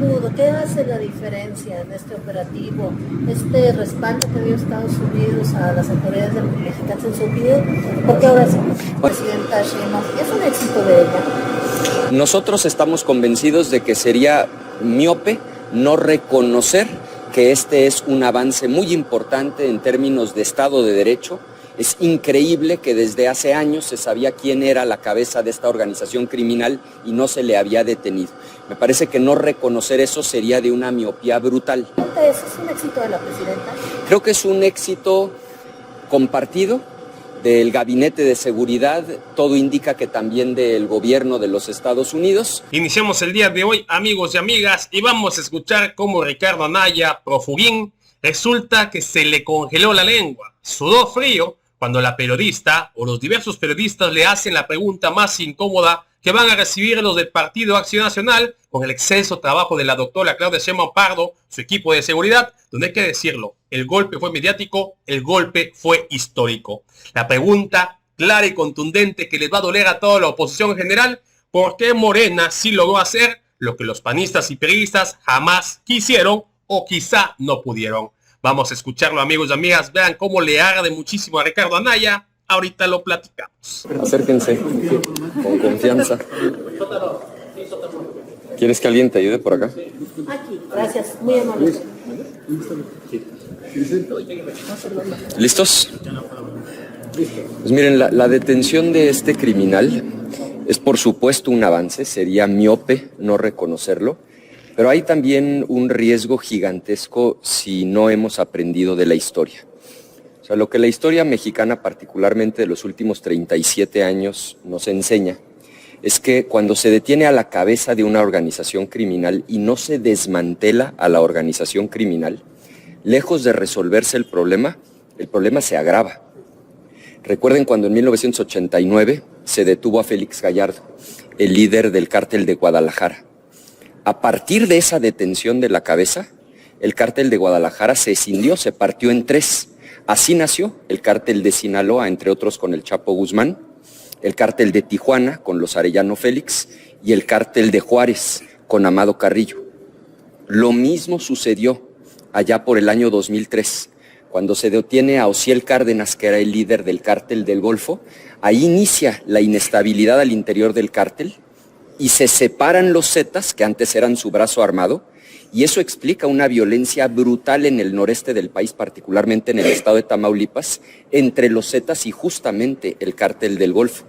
pudo. ¿Qué hace la diferencia en este operativo? Este respaldo que dio Estados Unidos a las autoridades mexicanas en su video, porque ahora sí, presidenta Sheinbaum, es un éxito de ella. Nosotros estamos convencidos de que sería miope no reconocer que este es un avance muy importante en términos de Estado de Derecho. Es increíble que desde hace años se sabía quién era la cabeza de esta organización criminal y no se le había detenido. Me parece que no reconocer eso sería de una miopía brutal. ¿Es un éxito de la presidenta? Creo que es un éxito compartido del Gabinete de Seguridad, todo indica que también del gobierno de los Estados Unidos. Iniciamos el día de hoy, amigos y amigas, y vamos a escuchar cómo Ricardo Anaya, prófuguín, resulta que se le congeló la lengua, sudó frío, cuando la periodista o los diversos periodistas le hacen la pregunta más incómoda que van a recibir los del Partido Acción Nacional con el excelso trabajo de la doctora Claudia Sheinbaum Pardo, su equipo de seguridad, donde hay que decirlo, el golpe fue mediático, el golpe fue histórico. La pregunta clara y contundente que les va a doler a toda la oposición en general, ¿por qué Morena sí logró hacer lo que los panistas y periodistas jamás quisieron o quizá no pudieron? Vamos a escucharlo, amigos y amigas, vean cómo le arde muchísimo a Ricardo Anaya. Ahorita lo platicamos. Acérquense, con confianza. ¿Quieres que alguien te ayude por acá? Aquí, gracias, muy amable. ¿Listos? Pues miren, la detención de este criminal es por supuesto un avance, sería miope no reconocerlo, pero hay también un riesgo gigantesco si no hemos aprendido de la historia. O sea, lo que la historia mexicana, particularmente de los últimos 37 años, nos enseña es que cuando se detiene a la cabeza de una organización criminal y no se desmantela a la organización criminal, lejos de resolverse el problema se agrava. Recuerden cuando en 1989 se detuvo a Félix Gallardo, el líder del cártel de Guadalajara. A partir de esa detención de la cabeza, el cártel de Guadalajara se escindió, se partió en tres. Así nació el cártel de Sinaloa, entre otros con el Chapo Guzmán, el cártel de Tijuana con los Arellano Félix y el cártel de Juárez con Amado Carrillo. Lo mismo sucedió allá por el año 2003, cuando se detiene a Osiel Cárdenas, que era el líder del cártel del Golfo. Ahí inicia la inestabilidad al interior del cártel y se separan los Zetas, que antes eran su brazo armado, y eso explica una violencia brutal en el noreste del país, particularmente en el estado de Tamaulipas, entre los Zetas y justamente el cártel del Golfo.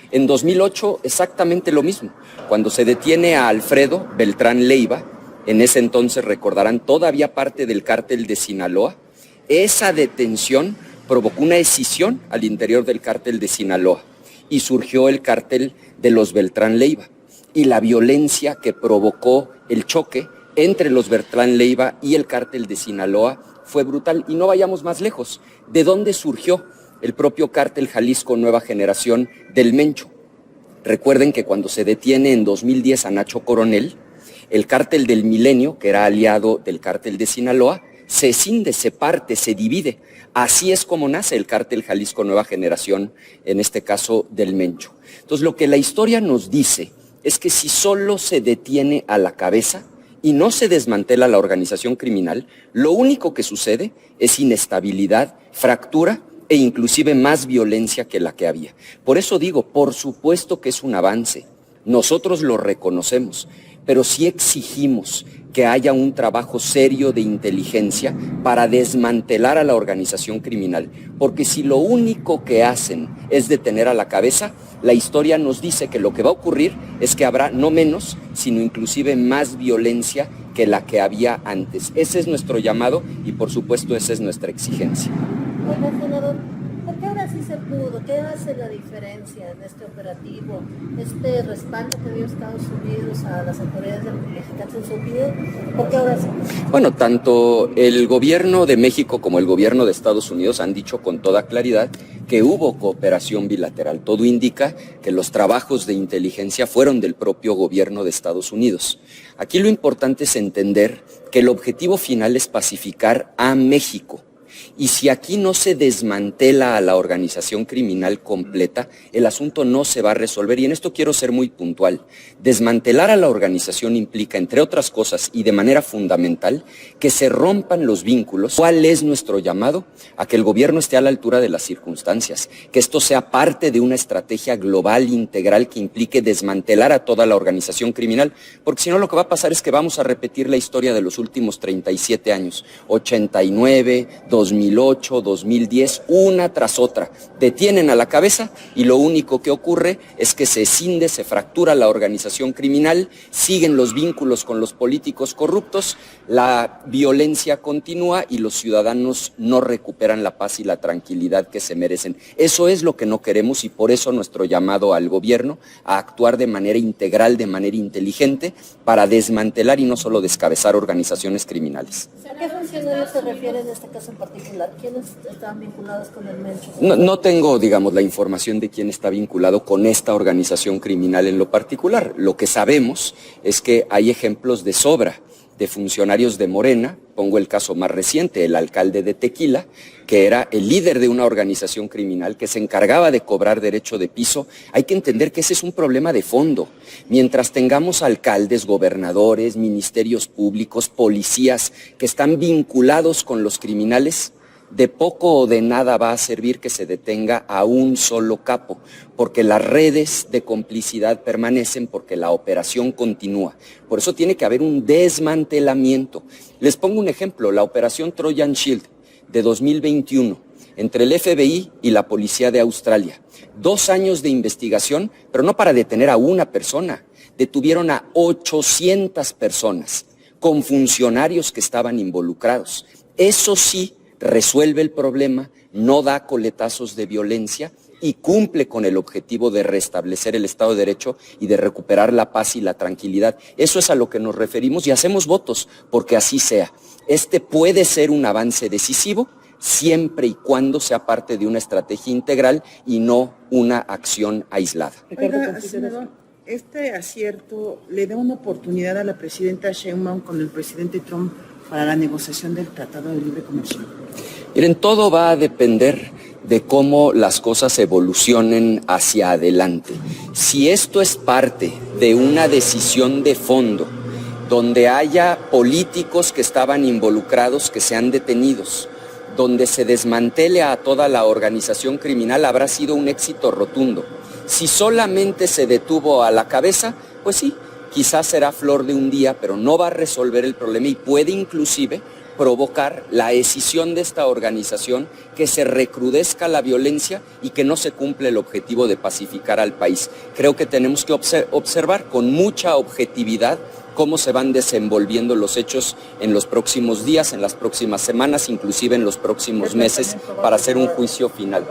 En 2008 exactamente lo mismo, cuando se detiene a Alfredo Beltrán Leiva, en ese entonces recordarán todavía parte del cártel de Sinaloa. Esa detención provocó una escisión al interior del cártel de Sinaloa y surgió el cártel de los Beltrán Leiva. Y la violencia que provocó el choque entre los Beltrán Leiva y el cártel de Sinaloa fue brutal. Y no vayamos más lejos. ¿De dónde surgió el propio cártel Jalisco Nueva Generación del Mencho? Recuerden que cuando se detiene en 2010 a Nacho Coronel, el cártel del Milenio, que era aliado del cártel de Sinaloa, se escinde, se parte, se divide. Así es como nace el cártel Jalisco Nueva Generación, en este caso del Mencho. Entonces, lo que la historia nos dice es que si solo se detiene a la cabeza y no se desmantela la organización criminal, lo único que sucede es inestabilidad, fractura e inclusive más violencia que la que había. Por eso digo, por supuesto que es un avance, nosotros lo reconocemos, pero sí exigimos que haya un trabajo serio de inteligencia para desmantelar a la organización criminal, porque si lo único que hacen es detener a la cabeza, la historia nos dice que lo que va a ocurrir es que habrá no menos, sino inclusive más violencia que la que había antes. Ese es nuestro llamado y por supuesto esa es nuestra exigencia. Oiga, senador, ¿por qué ahora sí se pudo? ¿Qué hace la diferencia en este operativo? Este respaldo que dio Estados Unidos a las autoridades mexicanas en su video, ¿por qué ahora sí? Bueno, tanto el gobierno de México como el gobierno de Estados Unidos han dicho con toda claridad que hubo cooperación bilateral. Todo indica que los trabajos de inteligencia fueron del propio gobierno de Estados Unidos. Aquí lo importante es entender que el objetivo final es pacificar a México. Y si aquí no se desmantela a la organización criminal completa, el asunto no se va a resolver. Y en esto quiero ser muy puntual. Desmantelar a la organización implica, entre otras cosas, y de manera fundamental, que se rompan los vínculos. ¿Cuál es nuestro llamado? A que el gobierno esté a la altura de las circunstancias, que esto sea parte de una estrategia global, integral, que implique desmantelar a toda la organización criminal, porque si no lo que va a pasar es que vamos a repetir la historia de los últimos 37 años, 89, 2008, 2010, una tras otra. Detienen a la cabeza y lo único que ocurre es que se escinde, se fractura la organización criminal, siguen los vínculos con los políticos corruptos, la violencia continúa y los ciudadanos no recuperan la paz y la tranquilidad que se merecen. Eso es lo que no queremos y por eso nuestro llamado al gobierno a actuar de manera integral, de manera inteligente, para desmantelar y no solo descabezar organizaciones criminales. ¿A qué funcionarios se refiere en este caso en particular? ¿Quiénes estaban vinculados con el Mencho? No tengo, digamos, la información de quién está vinculado con esta organización criminal en lo particular. Lo que sabemos es que hay ejemplos de sobra de funcionarios de Morena. Pongo el caso más reciente, el alcalde de Tequila, que era el líder de una organización criminal que se encargaba de cobrar derecho de piso. Hay que entender que ese es un problema de fondo. Mientras tengamos alcaldes, gobernadores, ministerios públicos, policías que están vinculados con los criminales, de poco o de nada va a servir que se detenga a un solo capo, porque las redes de complicidad permanecen, porque la operación continúa. Por eso tiene que haber un desmantelamiento. Les pongo un ejemplo, la operación Trojan Shield de 2021, entre el FBI y la policía de Australia. 2 años de investigación, pero no para detener a una persona. Detuvieron a 800 personas, con funcionarios que estaban involucrados. Eso sí resuelve el problema, no da coletazos de violencia y cumple con el objetivo de restablecer el Estado de Derecho y de recuperar la paz y la tranquilidad. Eso es a lo que nos referimos y hacemos votos porque así sea. Este puede ser un avance decisivo siempre y cuando sea parte de una estrategia integral y no una acción aislada. Oiga, senador, este acierto le da una oportunidad a la presidenta Sheinbaum con el presidente Trump para la negociación del Tratado de Libre Comercio. Miren, todo va a depender de cómo las cosas evolucionen hacia adelante. Si esto es parte de una decisión de fondo, donde haya políticos que estaban involucrados que sean detenidos, donde se desmantele a toda la organización criminal, habrá sido un éxito rotundo. Si solamente se detuvo a la cabeza, pues sí, quizás será flor de un día, pero no va a resolver el problema y puede inclusive provocar la escisión de esta organización, que se recrudezca la violencia y que no se cumple el objetivo de pacificar al país. Creo que tenemos que observar con mucha objetividad cómo se van desenvolviendo los hechos en los próximos días, en las próximas semanas, inclusive en los próximos meses, para hacer un juicio final.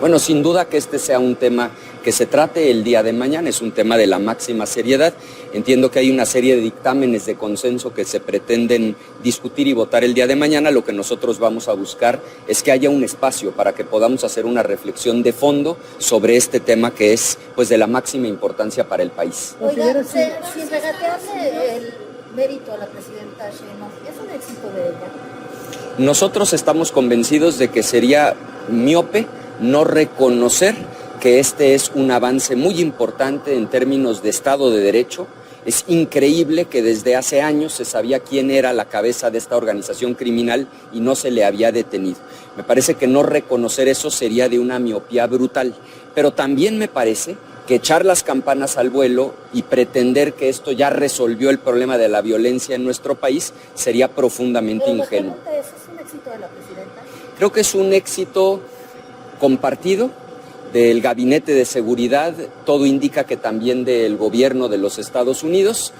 Bueno, sin duda que este sea un tema que se trate el día de mañana, es un tema de la máxima seriedad. Entiendo que hay una serie de dictámenes de consenso que se pretenden discutir y votar el día de mañana. Lo que nosotros vamos a buscar es que haya un espacio para que podamos hacer una reflexión de fondo sobre este tema que es, pues, de la máxima importancia para el país. Oiga, sin regatearle el mérito a la presidenta Sheinbaum, ¿es un éxito de ella? Nosotros estamos convencidos de que sería miope no reconocer que este es un avance muy importante en términos de Estado de Derecho. Es increíble que desde hace años se sabía quién era la cabeza de esta organización criminal y no se le había detenido. Me parece que no reconocer eso sería de una miopía brutal, pero también me parece que echar las campanas al vuelo y pretender que esto ya resolvió el problema de la violencia en nuestro país sería profundamente ingenuo. ¿Es un éxito de la presidenta? Creo que es un éxito compartido del Gabinete de Seguridad, todo indica que también del gobierno de los Estados Unidos,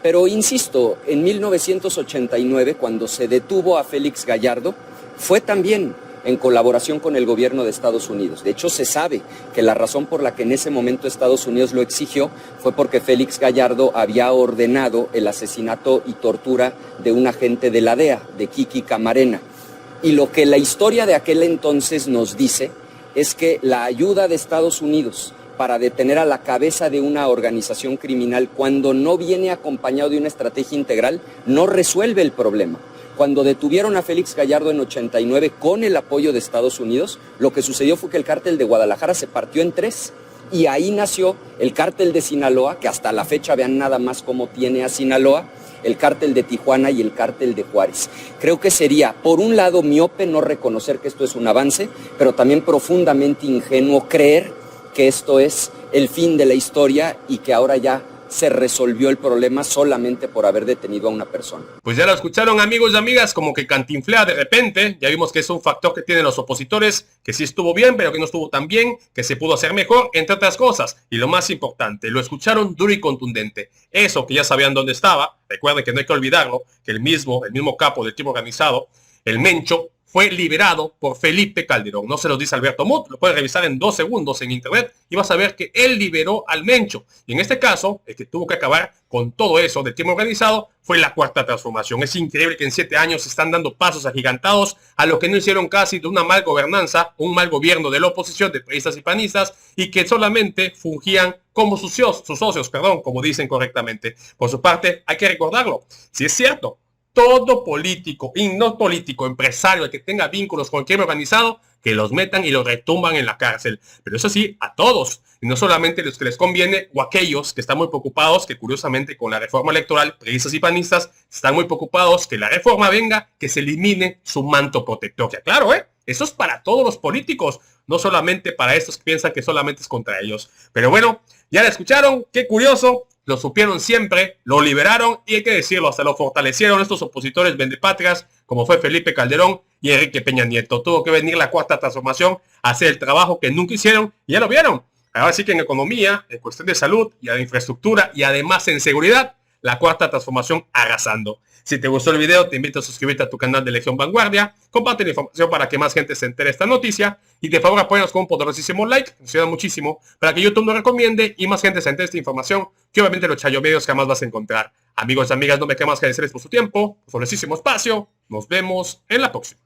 pero insisto, en 1989, cuando se detuvo a Félix Gallardo, fue también en colaboración con el gobierno de Estados Unidos. De hecho, se sabe que la razón por la que en ese momento Estados Unidos lo exigió fue porque Félix Gallardo había ordenado el asesinato y tortura de un agente de la DEA, de Kiki Camarena. Y lo que la historia de aquel entonces nos dice es que la ayuda de Estados Unidos para detener a la cabeza de una organización criminal, cuando no viene acompañado de una estrategia integral, no resuelve el problema. Cuando detuvieron a Félix Gallardo en 89 con el apoyo de Estados Unidos, lo que sucedió fue que el cártel de Guadalajara se partió en tres y ahí nació el cártel de Sinaloa, que hasta la fecha vean nada más cómo tiene a Sinaloa, el cártel de Tijuana y el cártel de Juárez. Creo que sería, por un lado, miope no reconocer que esto es un avance, pero también profundamente ingenuo creer que esto es el fin de la historia y que ahora ya se resolvió el problema solamente por haber detenido a una persona. Pues ya lo escucharon, amigos y amigas, como que cantinflea de repente. Ya vimos que es un factor que tienen los opositores, que sí estuvo bien, pero que no estuvo tan bien, que se pudo hacer mejor, entre otras cosas. Y lo más importante, lo escucharon duro y contundente. Eso que ya sabían dónde estaba, recuerden que no hay que olvidarlo, que el mismo capo del crimen organizado, el Mencho, fue liberado por Felipe Calderón. No se lo dice Alberto Mut, lo puedes revisar en 2 segundos en internet y vas a ver que él liberó al Mencho. Y en este caso, el que tuvo que acabar con todo eso del crimen organizado fue la Cuarta Transformación. Es increíble que en 7 años se están dando pasos agigantados a lo que no hicieron casi de una mal gobernanza, un mal gobierno de la oposición, de priistas y panistas, y que solamente fungían como sus socios, como dicen correctamente. Por su parte, hay que recordarlo. Si es cierto, todo político, y no político, empresario que tenga vínculos con el crimen organizado, que los metan y los retumban en la cárcel. Pero eso sí, a todos, y no solamente los que les conviene, o aquellos que están muy preocupados, que curiosamente con la reforma electoral, priistas y panistas, están muy preocupados que la reforma venga, que se elimine su manto protector. Ya claro, eso es para todos los políticos, no solamente para estos que piensan que solamente es contra ellos. Pero bueno, ya la escucharon, qué curioso. Lo supieron siempre, lo liberaron y hay que decirlo, hasta lo fortalecieron estos opositores vendepatrias, como fue Felipe Calderón y Enrique Peña Nieto. Tuvo que venir la Cuarta Transformación a hacer el trabajo que nunca hicieron y ya lo vieron. Ahora sí que en economía, en cuestión de salud y de infraestructura y además en seguridad, la Cuarta Transformación arrasando. Si te gustó el video, te invito a suscribirte a tu canal de Legión Vanguardia, comparte la información para que más gente se entere de esta noticia y de favor apóyanos con un poderosísimo like, nos ayuda muchísimo para que YouTube lo recomiende y más gente se entere de esta información que obviamente los Chayo Medios jamás vas a encontrar. Amigos y amigas, no me queda más que agradecerles por su tiempo, por su poderosísimo espacio, nos vemos en la próxima.